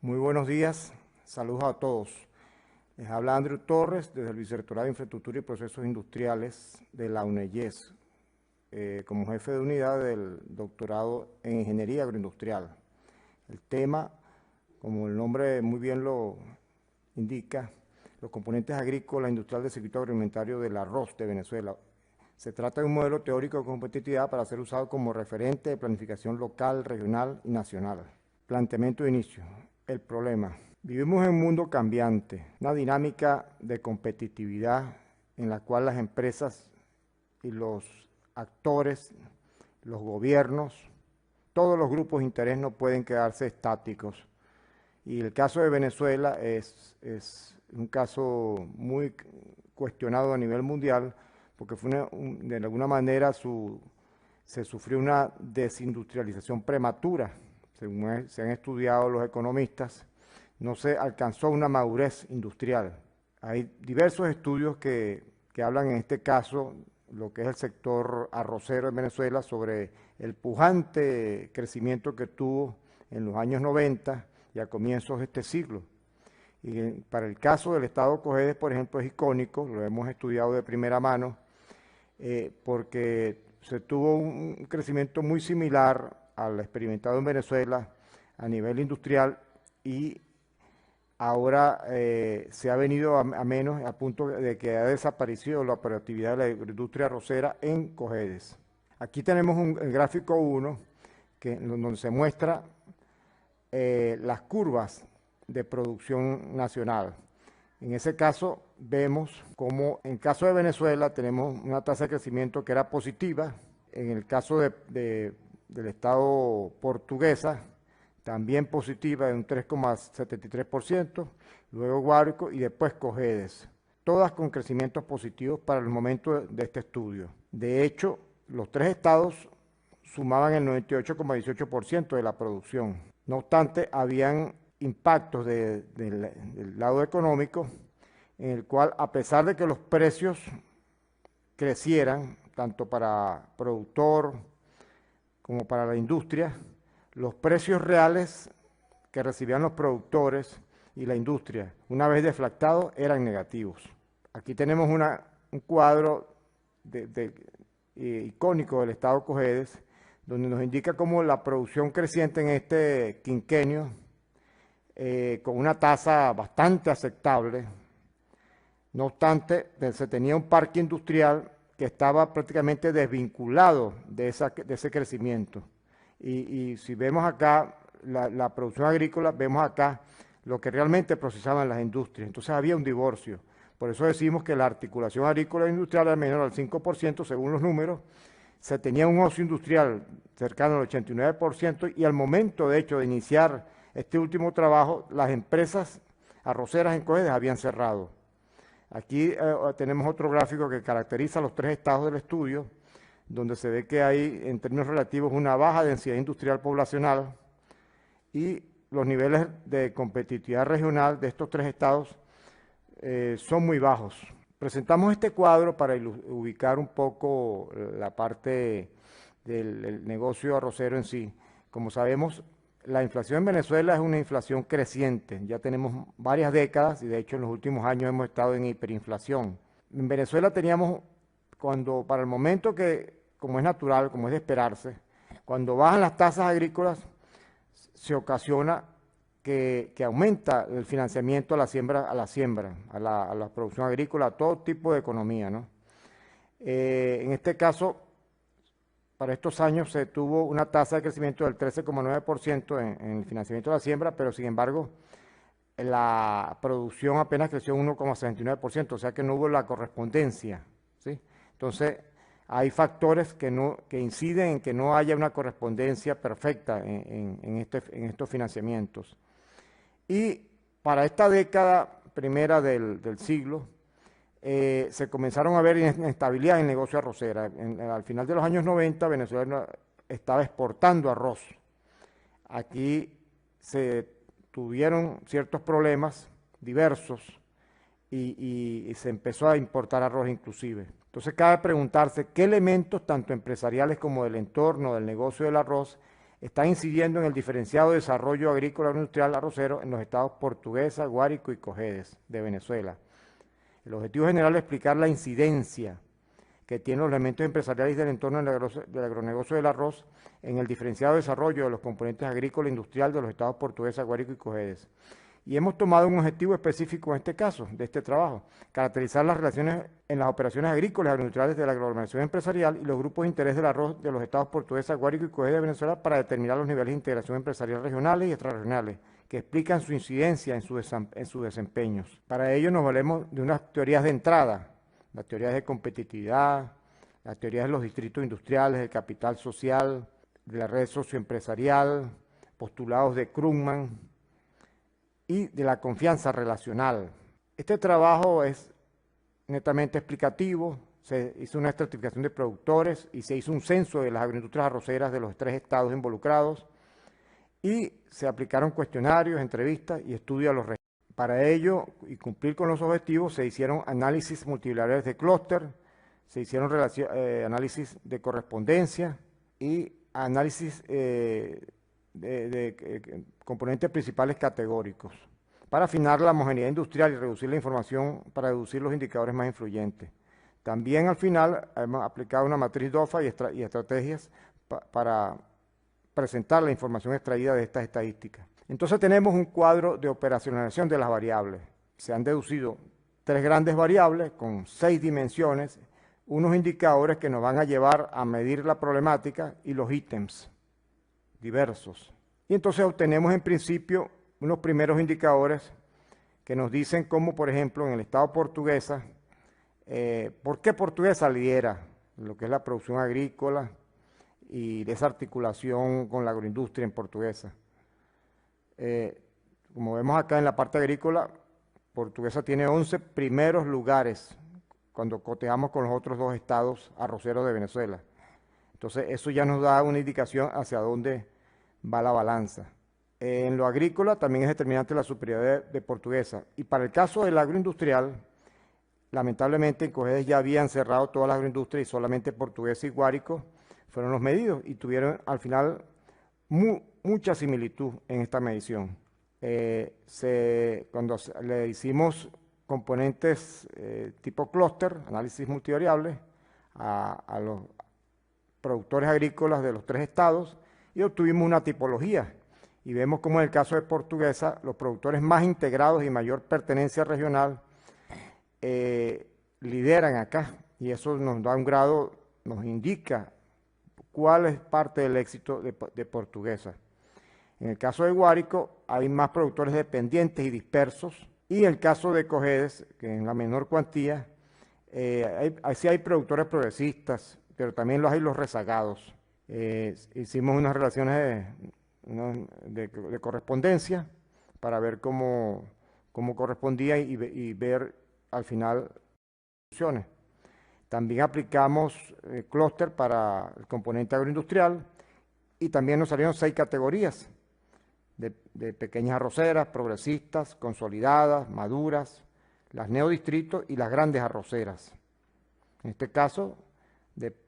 Muy buenos días, saludos a todos. Les habla Andrew Torres desde el Vicerrectorado de Infraestructura y Procesos Industriales de la UNEYES, como jefe de unidad del doctorado en Ingeniería Agroindustrial. El tema, como el nombre muy bien lo indica, los componentes agrícolas e industrial del circuito agroalimentario del arroz de Venezuela. Se trata de un modelo teórico de competitividad para ser usado como referente de planificación local, regional y nacional. Planteamiento de inicio. El problema. Vivimos en un mundo cambiante, una dinámica de competitividad en la cual las empresas y los actores, los gobiernos, todos los grupos de interés no pueden quedarse estáticos. Y el caso de Venezuela es un caso muy cuestionado a nivel mundial porque fue de alguna manera se sufrió una desindustrialización prematura. Según se han estudiado los economistas, no se alcanzó una madurez industrial. Hay diversos estudios que hablan en este caso, lo que es el sector arrocero en Venezuela, sobre el pujante crecimiento que tuvo en los años 90 y a comienzos de este siglo. Y para el caso del estado Cojedes, por ejemplo, es icónico, lo hemos estudiado de primera mano, porque se tuvo un crecimiento muy similar al experimentado en Venezuela a nivel industrial y ahora se ha venido a menos a punto de que ha desaparecido la operatividad de la industria arrocera en Cojedes. Aquí tenemos el gráfico 1 donde se muestra las curvas de producción nacional. En ese caso vemos como en caso de Venezuela tenemos una tasa de crecimiento que era positiva, en el caso del estado portuguesa, también positiva de un 3,73%, luego Guárico y después Cojedes, todas con crecimientos positivos para el momento de este estudio. De hecho, los tres estados sumaban el 98,18% de la producción. No obstante, habían impactos del lado económico, en el cual, a pesar de que los precios crecieran, tanto para productor como para la industria, los precios reales que recibían los productores y la industria, una vez deflactados, eran negativos. Aquí tenemos un cuadro icónico del estado Cojedes, donde nos indica cómo la producción creciente en este quinquenio, con una tasa bastante aceptable. No obstante, se tenía un parque industrial que estaba prácticamente desvinculado de ese crecimiento. Y si vemos acá la producción agrícola, vemos acá lo que realmente procesaban las industrias. Entonces había un divorcio. Por eso decimos que la articulación agrícola e industrial era menor al 5% según los números. Se tenía un ocio industrial cercano al 89% y al momento, de hecho, de iniciar este último trabajo, las empresas arroceras en Cojedes habían cerrado. Aquí tenemos otro gráfico que caracteriza los tres estados del estudio, donde se ve que hay, en términos relativos, una baja densidad industrial poblacional y los niveles de competitividad regional de estos tres estados son muy bajos. Presentamos este cuadro para ubicar un poco la parte del negocio arrocero en sí. Como sabemos, la inflación en Venezuela es una inflación creciente. Ya tenemos varias décadas y de hecho en los últimos años hemos estado en hiperinflación. En Venezuela teníamos, para el momento que, como es natural, como es de esperarse, cuando bajan las tasas agrícolas, se ocasiona que aumenta el financiamiento a la producción agrícola, a todo tipo de economía, ¿no? En este caso, para estos años se tuvo una tasa de crecimiento del 13,9% en el financiamiento de la siembra, pero sin embargo la producción apenas creció un 1,69%, o sea que no hubo la correspondencia, ¿sí? Entonces hay factores que inciden en que no haya una correspondencia perfecta en estos financiamientos. Y para esta década primera del siglo, se comenzaron a ver inestabilidad en el negocio arrocera. Al final de los años 90, Venezuela estaba exportando arroz. Aquí se tuvieron ciertos problemas diversos y se empezó a importar arroz inclusive. Entonces cabe preguntarse qué elementos, tanto empresariales como del entorno del negocio del arroz, está incidiendo en el diferenciado desarrollo agrícola industrial arrocero en los estados Portuguesa, Guárico y Cojedes de Venezuela. El objetivo general es explicar la incidencia que tienen los elementos empresariales del entorno del agronegocio del arroz en el diferenciado desarrollo de los componentes agrícola e industrial de los estados Portuguesa, Guárico y Cojedes. Y hemos tomado un objetivo específico en este caso, de este trabajo, caracterizar las relaciones en las operaciones agrícolas y agroindustriales de la aglomeración empresarial y los grupos de interés del arroz de los estados Portuguesa, Guárico y Cojedes de Venezuela para determinar los niveles de integración empresarial regionales y extrarregionales, que explican su incidencia en sus desempeños. Para ello nos valemos de unas teorías de entrada, las teorías de competitividad, las teorías de los distritos industriales, del capital social, de la red socioempresarial, postulados de Krugman, y de la confianza relacional. Este trabajo es netamente explicativo, se hizo una estratificación de productores y se hizo un censo de las agroindustrias arroceras de los 3 estados involucrados y se aplicaron cuestionarios, entrevistas y estudios a los registros. Para ello y cumplir con los objetivos se hicieron análisis multivariables de clúster, se hicieron análisis de correspondencia y análisis de componentes principales categóricos para afinar la homogeneidad industrial y reducir la información para deducir los indicadores más influyentes. También al final hemos aplicado una matriz DOFA y estrategias para presentar la información extraída de estas estadísticas. Entonces tenemos un cuadro de operacionalización de las variables. Se han deducido 3 grandes variables con 6 dimensiones, unos indicadores que nos van a llevar a medir la problemática y los ítems diversos. Y entonces obtenemos en principio unos primeros indicadores que nos dicen cómo, por ejemplo, en el estado Portuguesa, ¿por qué Portuguesa lidera lo que es la producción agrícola y de esa articulación con la agroindustria en Portuguesa? Como vemos acá en la parte agrícola, Portuguesa tiene 11 primeros lugares cuando cotejamos con los otros 2 estados arroceros de Venezuela. Entonces eso ya nos da una indicación hacia dónde va la balanza. En lo agrícola también es determinante la superioridad de Portuguesa. Y para el caso del agroindustrial, lamentablemente en Cojedes ya habían cerrado todas las agroindustrias y solamente Portuguesa y Guárico fueron los medidos y tuvieron al final mucha similitud en esta medición. Cuando le hicimos componentes tipo clúster, análisis multivariable, a los productores agrícolas de los 3 estados y obtuvimos una tipología. Y vemos como en el caso de Portuguesa, los productores más integrados y mayor pertenencia regional lideran acá. Y eso nos da un grado, nos indica cuál es parte del éxito de Portuguesa. En el caso de Guárico hay más productores dependientes y dispersos. Y en el caso de Cojedes, que en la menor cuantía, sí hay productores progresistas, pero también los hay los rezagados. Hicimos unas relaciones de correspondencia para ver cómo correspondía y ver al final soluciones. También aplicamos clúster para el componente agroindustrial y también nos salieron 6 categorías de pequeñas arroceras, progresistas, consolidadas, maduras, las neodistritos y las grandes arroceras. En este caso,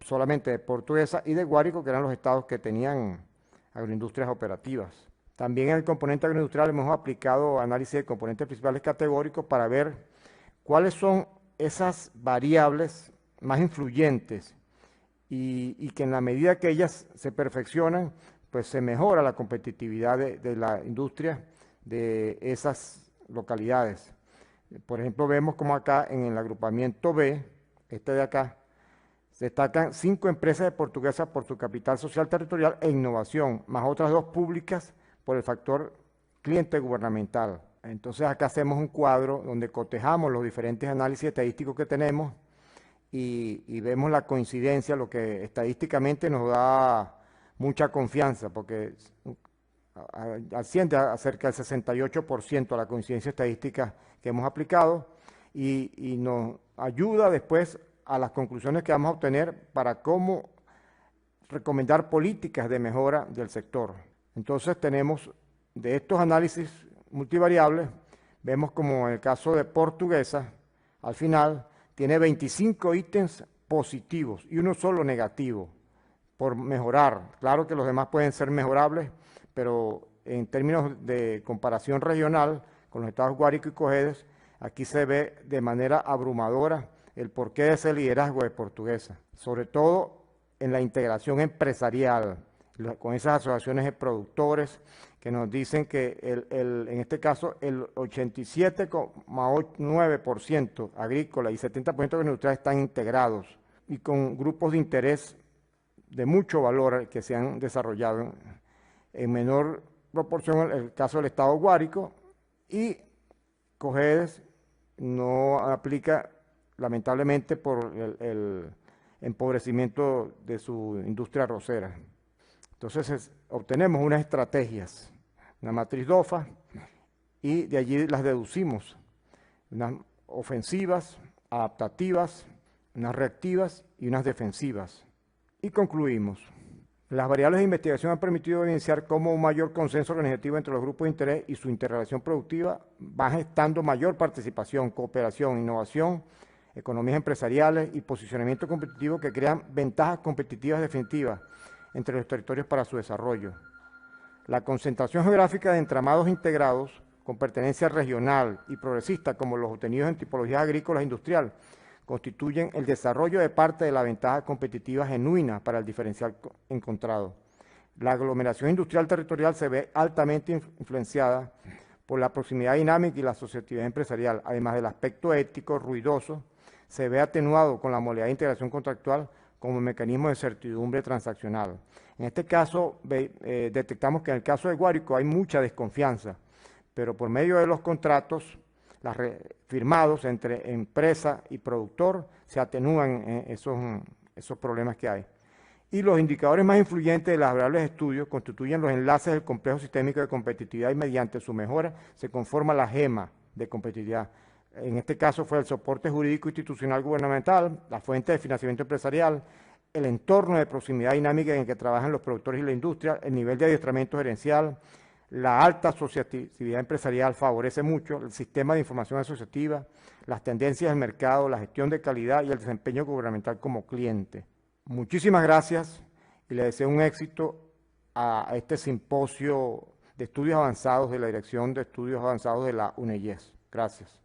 solamente de Portuguesa y de Guárico, que eran los estados que tenían agroindustrias operativas. También en el componente agroindustrial hemos aplicado análisis de componentes principales categóricos para ver cuáles son esas variables más influyentes y que en la medida que ellas se perfeccionan, pues se mejora la competitividad de la industria de esas localidades. Por ejemplo, vemos como acá en el agrupamiento B, este de acá, se destacan 5 empresas de Portuguesa por su capital social territorial e innovación, más otras 2 públicas por el factor cliente gubernamental. Entonces acá hacemos un cuadro donde cotejamos los diferentes análisis estadísticos que tenemos y vemos la coincidencia, lo que estadísticamente nos da mucha confianza, porque asciende a cerca del 68% a la coincidencia estadística que hemos aplicado y nos ayuda después a las conclusiones que vamos a obtener para cómo recomendar políticas de mejora del sector. Entonces tenemos de estos análisis multivariables, vemos como en el caso de Portuguesa, al final tiene 25 ítems positivos y uno solo negativo. por mejorar. Claro que los demás pueden ser mejorables, pero en términos de comparación regional con los estados Guárico y Cojedes, aquí se ve de manera abrumadora el porqué de ese liderazgo de Portuguesa, sobre todo en la integración empresarial, con esas asociaciones de productores que nos dicen que en este caso el 87,9% agrícola y 70% industrial están integrados y con grupos de interés de mucho valor que se han desarrollado en menor proporción el caso del estado Guárico, y Cojedes no aplica lamentablemente por el empobrecimiento de su industria arrocera. Entonces obtenemos unas estrategias, una matriz DOFA, y de allí las deducimos, unas ofensivas, adaptativas, unas reactivas y unas defensivas. Y concluimos. Las variables de investigación han permitido evidenciar cómo un mayor consenso organizativo entre los grupos de interés y su interrelación productiva va gestando mayor participación, cooperación, innovación, economías empresariales y posicionamiento competitivo que crean ventajas competitivas definitivas entre los territorios para su desarrollo. La concentración geográfica de entramados integrados con pertenencia regional y progresista, como los obtenidos en tipologías agrícolas e industrial, constituyen el desarrollo de parte de la ventaja competitiva genuina para el diferencial encontrado. La aglomeración industrial territorial se ve altamente influenciada por la proximidad dinámica y la asociatividad empresarial, además del aspecto ético ruidoso, se ve atenuado con la modalidad de integración contractual como mecanismo de certidumbre transaccional. En este caso, detectamos que en el caso de Guárico hay mucha desconfianza, pero por medio de los contratos firmados entre empresa y productor se atenúan esos problemas que hay. Y los indicadores más influyentes de las variables de estudio constituyen los enlaces del complejo sistémico de competitividad y mediante su mejora se conforma la gema de competitividad. En este caso fue el soporte jurídico institucional gubernamental, la fuente de financiamiento empresarial, el entorno de proximidad dinámica en el que trabajan los productores y la industria, el nivel de adiestramiento gerencial, la alta asociatividad empresarial favorece mucho, el sistema de información asociativa, las tendencias del mercado, la gestión de calidad y el desempeño gubernamental como cliente. Muchísimas gracias y le deseo un éxito a este simposio de estudios avanzados de la Dirección de Estudios Avanzados de la UNEYES. Gracias.